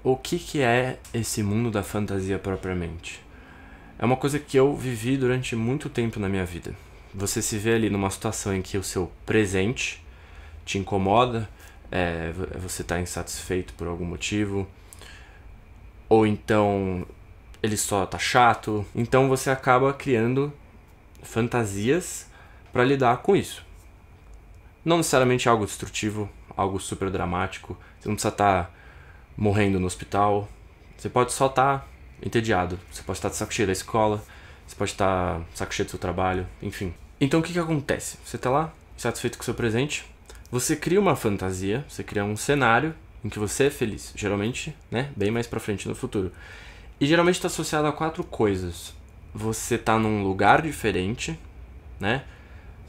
o que é esse mundo da fantasia propriamente? É uma coisa que eu vivi durante muito tempo na minha vida. Você se vê ali numa situação em que o seu presente te incomoda, você está insatisfeito por algum motivo, ou então ele só tá chato. Então você acaba criando fantasias para lidar com isso. Não necessariamente algo destrutivo, algo super dramático. Você não precisa estar morrendo no hospital. Você pode só estar entediado. Você pode estar de saco cheio da escola. Você pode estar de saco cheio do seu trabalho. Enfim. Então o que acontece? Você está lá, satisfeito com o seu presente. Você cria uma fantasia. Você cria um cenário em que você é feliz. Geralmente, né? Bem mais pra frente no futuro. E geralmente está associado a 4 coisas. Você está num lugar diferente, né?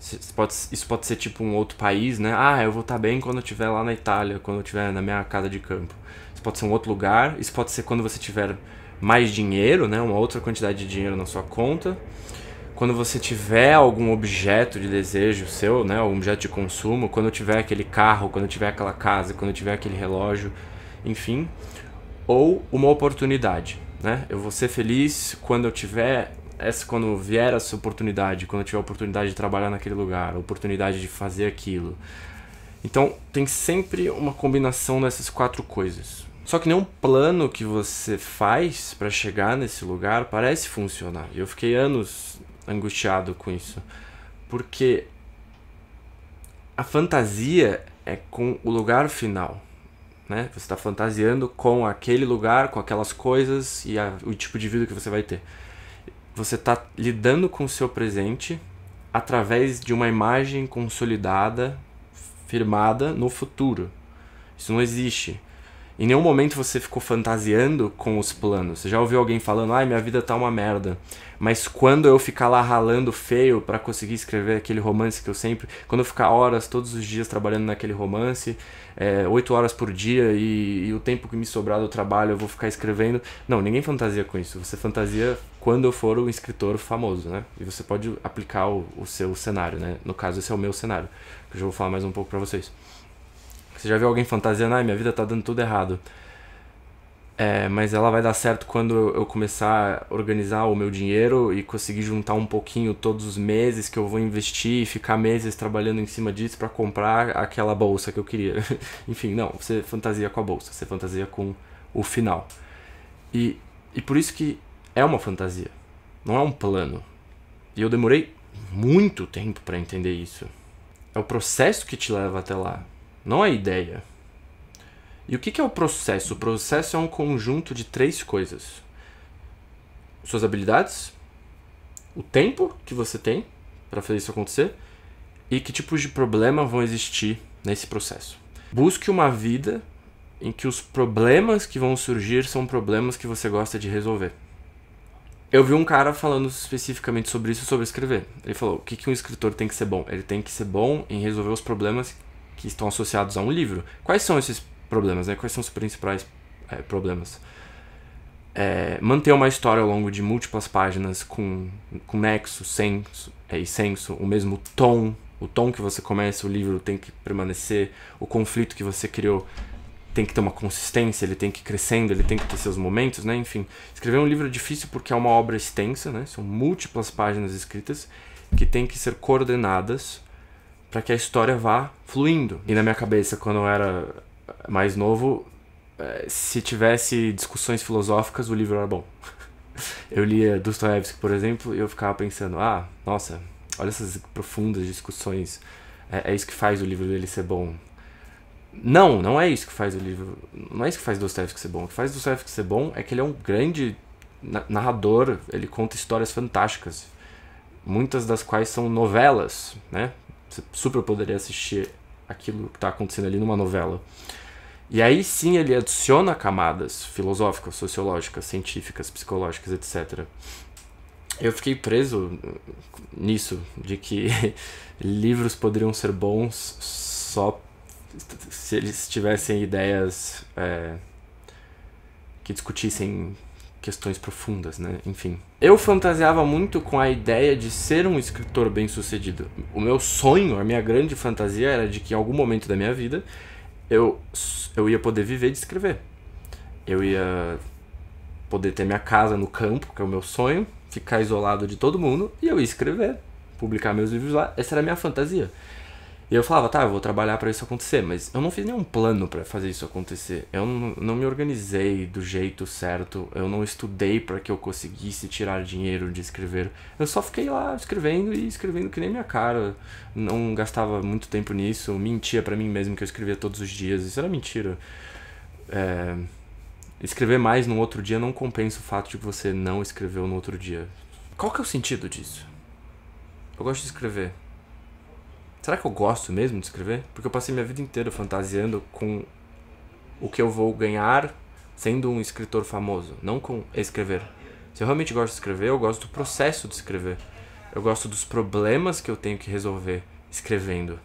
Isso pode ser tipo um outro país, né? Ah, eu vou estar bem quando eu estiver lá na Itália, quando eu estiver na minha casa de campo. Isso pode ser um outro lugar. Isso pode ser quando você tiver mais dinheiro, né? Uma outra quantidade de dinheiro na sua conta. Quando você tiver algum objeto de desejo seu, né? Algum objeto de consumo. Quando eu tiver aquele carro, quando eu tiver aquela casa, quando eu tiver aquele relógio. Enfim. Ou uma oportunidade, né? Eu vou ser feliz quando eu tiver... quando vier essa oportunidade, quando eu tiver a oportunidade de trabalhar naquele lugar, a oportunidade de fazer aquilo. Então, tem sempre uma combinação dessas 4 coisas. Só que nenhum plano que você faz para chegar nesse lugar parece funcionar. E eu fiquei anos angustiado com isso. Porque a fantasia é com o lugar final, né? Você está fantasiando com aquele lugar, com aquelas coisas e o tipo de vida que você vai ter. Você está lidando com o seu presente através de uma imagem consolidada, firmada no futuro. Isso não existe. Em nenhum momento você ficou fantasiando com os planos. Você já ouviu alguém falando, ai, minha vida tá uma merda. Mas quando eu ficar lá ralando feio para conseguir escrever aquele romance que eu sempre... Quando eu ficar horas, todos os dias trabalhando naquele romance, 8 horas por dia e o tempo que me sobrar do trabalho eu vou ficar escrevendo... Não, ninguém fantasia com isso. Você fantasia quando eu for um escritor famoso, né? E você pode aplicar o seu cenário, né? No caso, esse é o meu cenário, que eu já vou falar mais um pouco pra vocês. Você já viu alguém fantasiando, ai, minha vida tá dando tudo errado. Mas ela vai dar certo quando eu começar a organizar o meu dinheiro e conseguir juntar um pouquinho todos os meses que eu vou investir e ficar meses trabalhando em cima disso pra comprar aquela bolsa que eu queria. Enfim, não, você fantasia com a bolsa, você fantasia com o final. E por isso que é uma fantasia, não é um plano. E eu demorei muito tempo pra entender isso. É o processo que te leva até lá, não a ideia. E o que é o processo? O processo é um conjunto de 3 coisas. Suas habilidades, o tempo que você tem para fazer isso acontecer e que tipos de problema vão existir nesse processo. Busque uma vida em que os problemas que vão surgir são problemas que você gosta de resolver. Eu vi um cara falando especificamente sobre isso, sobre escrever. Ele falou, o que um escritor tem que ser bom? Ele tem que ser bom em resolver os problemas que estão associados a um livro. Quais são esses problemas, né? Quais são os principais problemas? Manter uma história ao longo de múltiplas páginas com nexo, senso e senso, o mesmo tom. O tom que você começa o livro tem que permanecer. O conflito que você criou tem que ter uma consistência, ele tem que ir crescendo, ele tem que ter seus momentos, né? Enfim, escrever um livro é difícil porque é uma obra extensa, né? São múltiplas páginas escritas que têm que ser coordenadas para que a história vá fluindo. E na minha cabeça, quando eu era mais novo, se tivesse discussões filosóficas, o livro era bom. Eu lia Dostoiévski, por exemplo, e eu ficava pensando, nossa, olha essas profundas discussões, é isso que faz o livro dele ser bom. Não é isso que faz o livro, não é isso que faz Dostoiévski ser bom. O que faz Dostoiévski ser bom é que ele é um grande narrador, ele conta histórias fantásticas, muitas das quais são novelas, né? Você super poderia assistir aquilo que está acontecendo ali numa novela. E aí sim ele adiciona camadas filosóficas, sociológicas, científicas, psicológicas, etc. Eu fiquei preso nisso, de que livros poderiam ser bons só se eles tivessem ideias que discutissem questões profundas, né? Enfim. Eu fantasiava muito com a ideia de ser um escritor bem-sucedido. O meu sonho, a minha grande fantasia era de que em algum momento da minha vida eu ia poder viver de escrever. eu ia poder ter minha casa no campo, que é o meu sonho, ficar isolado de todo mundo, e eu ia escrever, publicar meus livros lá. Essa era a minha fantasia. E eu falava, tá, eu vou trabalhar pra isso acontecer, mas eu não fiz nenhum plano pra fazer isso acontecer. Eu não me organizei do jeito certo, eu não estudei pra que eu conseguisse tirar dinheiro de escrever. Eu só fiquei lá escrevendo e escrevendo que nem minha cara. Não gastava muito tempo nisso, mentia pra mim mesmo que eu escrevia todos os dias. Isso era mentira. Escrever mais no outro dia não compensa o fato de que você não escreveu no outro dia. Qual que é o sentido disso? Eu gosto de escrever. Será que eu gosto mesmo de escrever? Porque eu passei minha vida inteira fantasiando com o que eu vou ganhar sendo um escritor famoso, não com escrever. Se eu realmente gosto de escrever, eu gosto do processo de escrever. Eu gosto dos problemas que eu tenho que resolver escrevendo.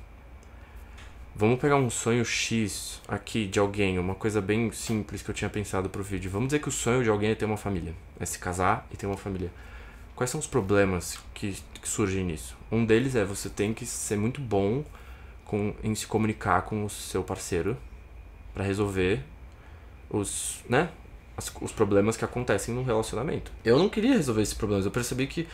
Vamos pegar um sonho X aqui de alguém, uma coisa bem simples que eu tinha pensado pro vídeo. Vamos dizer que o sonho de alguém é ter uma família, é se casar e ter uma família. Quais são os problemas que surgem nisso? Um deles é você tem que ser muito bom em se comunicar com o seu parceiro para resolver os problemas que acontecem no relacionamento. Eu não queria resolver esses problemas, eu percebi que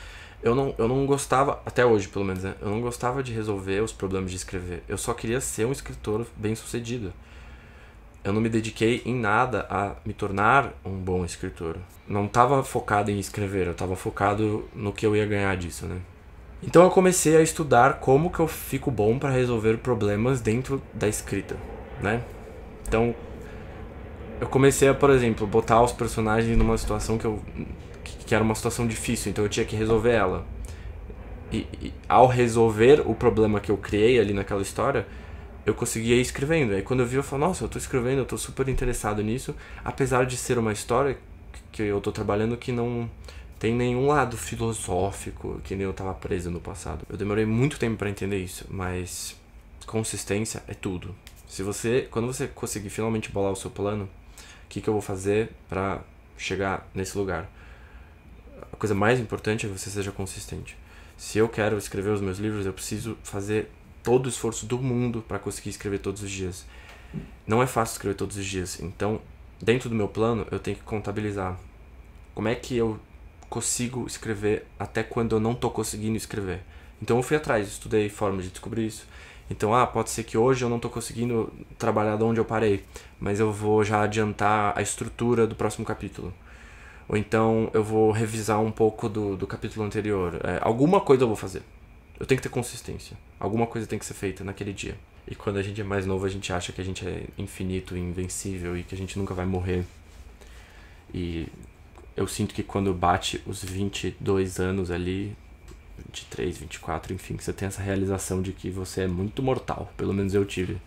eu não gostava, até hoje pelo menos, né? Eu não gostava de resolver os problemas de escrever. Eu só queria ser um escritor bem sucedido. Eu não me dediquei em nada a me tornar um bom escritor. Não estava focado em escrever, eu estava focado no que eu ia ganhar disso, né? Então eu comecei a estudar como que eu fico bom para resolver problemas dentro da escrita, né? Então eu comecei a, por exemplo, botar os personagens numa situação que era uma situação difícil, então eu tinha que resolver ela. E ao resolver o problema que eu criei ali naquela história, eu conseguia ir escrevendo. Aí quando eu vi, eu falei, nossa, eu tô escrevendo, eu tô super interessado nisso, apesar de ser uma história que eu tô trabalhando que não tem nenhum lado filosófico, que nem eu tava preso no passado. Eu demorei muito tempo pra entender isso, mas consistência é tudo. Quando você conseguir finalmente bolar o seu plano, o que eu vou fazer pra chegar nesse lugar? A coisa mais importante é que você seja consistente. Se eu quero escrever os meus livros, eu preciso fazer todo o esforço do mundo para conseguir escrever todos os dias. Não é fácil escrever todos os dias. Então, dentro do meu plano, eu tenho que contabilizar como é que eu consigo escrever até quando eu não tô conseguindo escrever. Então eu fui atrás, estudei formas de descobrir isso. Então, pode ser que hoje eu não tô conseguindo trabalhar de onde eu parei, mas eu vou já adiantar a estrutura do próximo capítulo. Ou então eu vou revisar um pouco do capítulo anterior. Alguma coisa eu vou fazer. Eu tenho que ter consistência. Alguma coisa tem que ser feita naquele dia. E quando a gente é mais novo, a gente acha que a gente é infinito e invencível e que a gente nunca vai morrer. E eu sinto que quando bate os 22 anos ali, 23, 24, enfim, que você tem essa realização de que você é muito mortal. Pelo menos eu tive.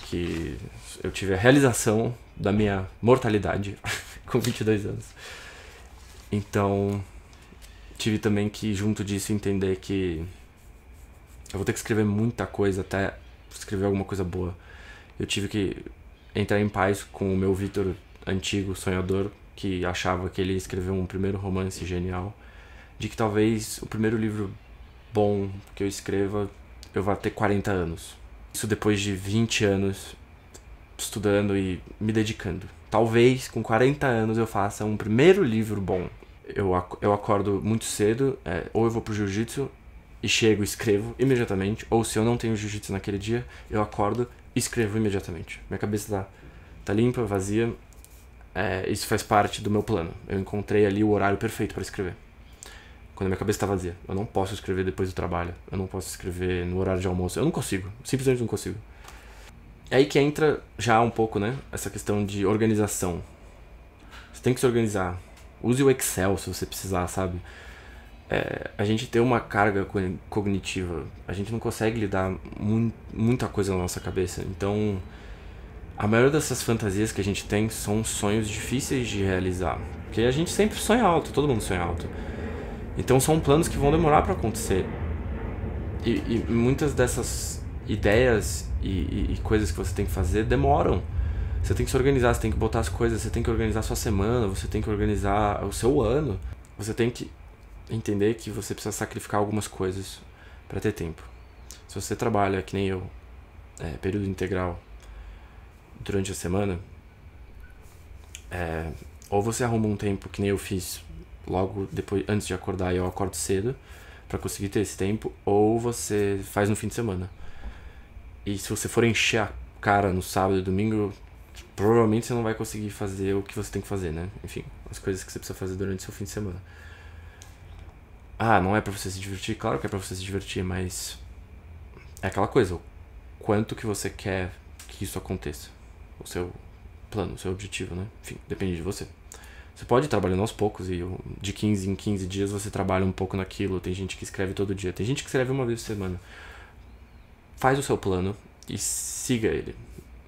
Que eu tive a realização da minha mortalidade com 22 anos. Então, tive também que, junto disso, entender que eu vou ter que escrever muita coisa até escrever alguma coisa boa. Eu tive que entrar em paz com o meu Vitor antigo, sonhador, que achava que ele ia escrever um primeiro romance genial, de que talvez o primeiro livro bom que eu escreva, eu vá ter 40 anos. Isso depois de 20 anos estudando e me dedicando. Talvez com 40 anos eu faça um primeiro livro bom. Eu acordo muito cedo, ou eu vou pro jiu-jitsu e chego e escrevo imediatamente, ou se eu não tenho jiu-jitsu naquele dia, eu acordo e escrevo imediatamente. Minha cabeça tá limpa, vazia. Isso faz parte do meu plano. Eu encontrei ali o horário perfeito para escrever. Quando a minha cabeça tá vazia. Eu não posso escrever depois do trabalho. Eu não posso escrever no horário de almoço. Eu não consigo. Simplesmente não consigo. É aí que entra já um pouco, né? Essa questão de organização. Você tem que se organizar. Use o Excel se você precisar, sabe? A gente tem uma carga cognitiva. A gente não consegue lidar muita coisa na nossa cabeça. Então, a maioria dessas fantasias que a gente tem são sonhos difíceis de realizar. Porque a gente sempre sonha alto. Todo mundo sonha alto. Então são planos que vão demorar para acontecer. E muitas dessas ideias e coisas que você tem que fazer demoram. Você tem que se organizar, você tem que botar as coisas, você tem que organizar a sua semana, você tem que organizar o seu ano. Você tem que entender que você precisa sacrificar algumas coisas para ter tempo. Se você trabalha, que nem eu, período integral durante a semana, Ou você arruma um tempo, que nem eu fiz logo depois, antes de acordar, eu acordo cedo pra conseguir ter esse tempo, ou você faz no fim de semana. E se você for encher a cara no sábado e domingo, provavelmente você não vai conseguir fazer o que você tem que fazer, né? Enfim, as coisas que você precisa fazer durante o seu fim de semana. Não é pra você se divertir? Claro que é pra você se divertir, mas é aquela coisa, o quanto que você quer que isso aconteça. O seu plano, o seu objetivo, né? Enfim, depende de você. Você pode ir trabalhando aos poucos e de 15 em 15 dias você trabalha um pouco naquilo. Tem gente que escreve todo dia, tem gente que escreve uma vez por semana. Faz o seu plano e siga ele.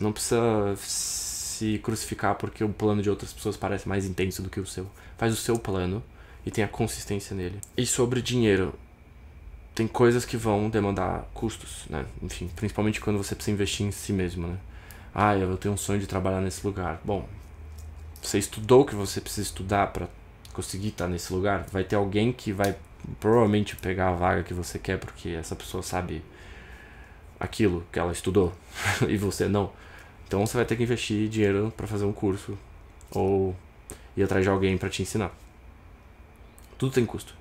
Não precisa se crucificar porque o plano de outras pessoas parece mais intenso do que o seu. Faz o seu plano e tenha consistência nele. E sobre dinheiro, tem coisas que vão demandar custos, né? Enfim, principalmente quando você precisa investir em si mesmo, né? Eu tenho um sonho de trabalhar nesse lugar. Bom, você estudou o que você precisa estudar para conseguir estar nesse lugar? Vai ter alguém que vai provavelmente pegar a vaga que você quer porque essa pessoa sabe aquilo que ela estudou e você não. Então você vai ter que investir dinheiro para fazer um curso ou ir atrás de alguém para te ensinar. Tudo tem custo.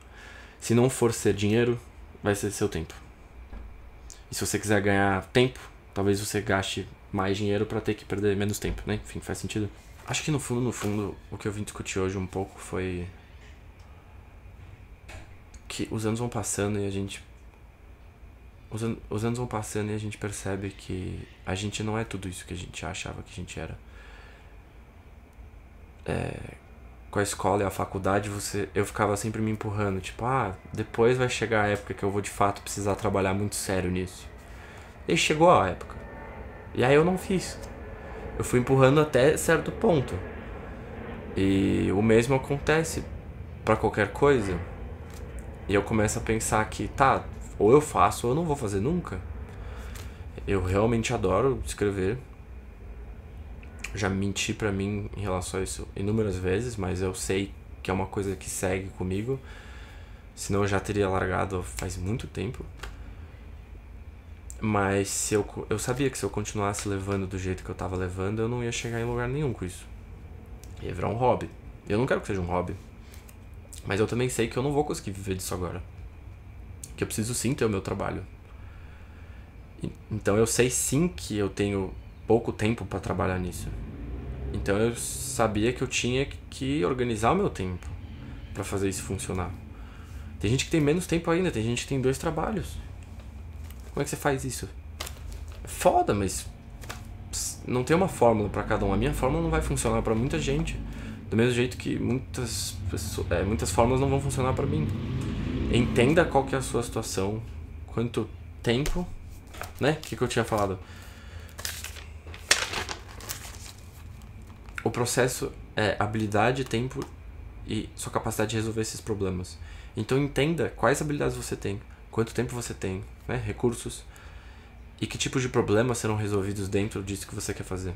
Se não for ser dinheiro, vai ser seu tempo. E se você quiser ganhar tempo, talvez você gaste mais dinheiro para ter que perder menos tempo, né? Enfim, faz sentido. Acho que no fundo, o que eu vim discutir hoje um pouco foi que os anos vão passando e a gente... Os anos vão passando e a gente percebe que a gente não é tudo isso que a gente achava que a gente era. Com a escola e a faculdade, eu ficava sempre me empurrando. Tipo, depois vai chegar a época que eu vou de fato precisar trabalhar muito sério nisso. E chegou a época. E aí eu não fiz. Eu fui empurrando até certo ponto. E o mesmo acontece pra qualquer coisa. E eu começo a pensar que, ou eu faço ou eu não vou fazer nunca. Eu realmente adoro escrever. Já menti pra mim em relação a isso inúmeras vezes, mas eu sei que é uma coisa que segue comigo. Senão eu já teria largado faz muito tempo. Mas eu sabia que se eu continuasse levando do jeito que eu tava levando, eu não ia chegar em lugar nenhum com isso. Ia virar um hobby. Eu não quero que seja um hobby. Mas eu também sei que eu não vou conseguir viver disso agora. Que eu preciso sim ter o meu trabalho. Então eu sei sim que eu tenho pouco tempo pra trabalhar nisso. Então eu sabia que eu tinha que organizar o meu tempo pra fazer isso funcionar. Tem gente que tem menos tempo ainda, tem gente que tem 2 trabalhos. Como é que você faz isso? É foda, mas não tem uma fórmula pra cada um. A minha fórmula não vai funcionar pra muita gente. Do mesmo jeito que muitas fórmulas não vão funcionar pra mim. Entenda qual que é a sua situação, quanto tempo, né? O que eu tinha falado? O processo é habilidade, tempo e sua capacidade de resolver esses problemas. Então entenda quais habilidades você tem, quanto tempo você tem, né? Recursos, e que tipos de problemas serão resolvidos dentro disso que você quer fazer.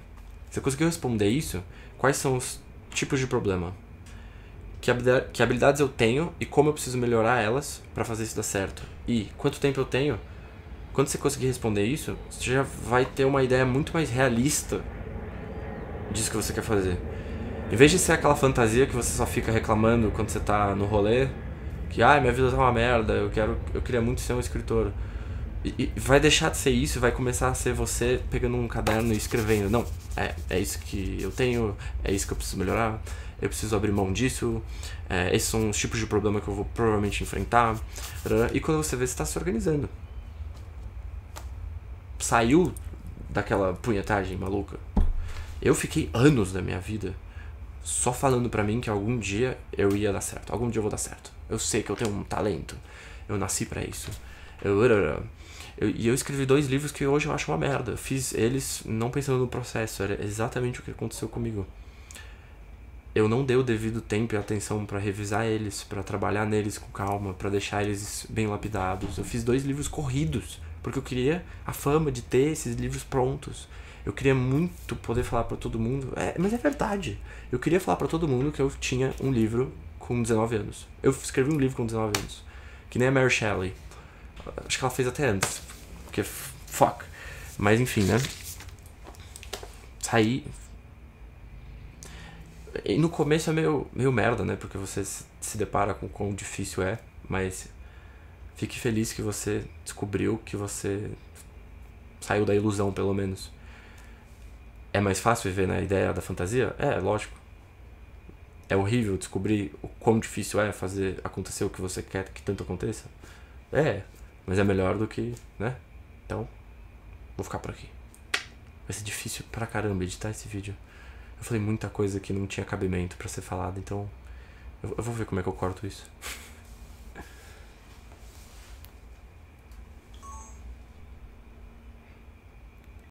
Você conseguiu responder isso? Quais são os tipos de problema? Que habilidades eu tenho e como eu preciso melhorar elas para fazer isso dar certo? E quanto tempo eu tenho? Quando você conseguir responder isso, você já vai ter uma ideia muito mais realista disso que você quer fazer. Em vez de ser aquela fantasia que você só fica reclamando quando você tá no rolê, que minha vida tá uma merda, eu queria muito ser um escritor. E vai deixar de ser isso e vai começar a ser você pegando um caderno e escrevendo. Não, é isso que eu tenho, é isso que eu preciso melhorar, eu preciso abrir mão disso, esses são os tipos de problema que eu vou provavelmente enfrentar. E quando você vê, você tá se organizando. Saiu daquela punhetagem maluca. Eu fiquei anos da minha vida só falando pra mim que algum dia eu ia dar certo. Algum dia eu vou dar certo. Eu sei que eu tenho um talento. Eu nasci pra isso. E eu escrevi 2 livros que hoje eu acho uma merda. Eu fiz eles não pensando no processo. Era exatamente o que aconteceu comigo. Eu não dei o devido tempo e atenção pra revisar eles, pra trabalhar neles com calma, pra deixar eles bem lapidados. Eu fiz 2 livros corridos, porque eu queria a fama de ter esses livros prontos. Eu queria muito poder falar pra todo mundo. Mas é verdade. Eu queria falar pra todo mundo que eu tinha um livro com 19 anos. Eu escrevi um livro com 19 anos. Que nem a Mary Shelley. Acho que ela fez até antes. Porque fuck. Mas enfim, né? Saí. E no começo é meio merda, né? Porque você se depara com o quão difícil é, mas fique feliz que você descobriu, que você saiu da ilusão, pelo menos. É mais fácil viver na ideia da fantasia? É, lógico. É horrível descobrir o quão difícil é fazer acontecer o que você quer que tanto aconteça? É, mas é melhor do que, né? Então, vou ficar por aqui. Vai ser difícil pra caramba editar esse vídeo. Eu falei muita coisa que não tinha cabimento pra ser falada, então eu vou ver como é que eu corto isso.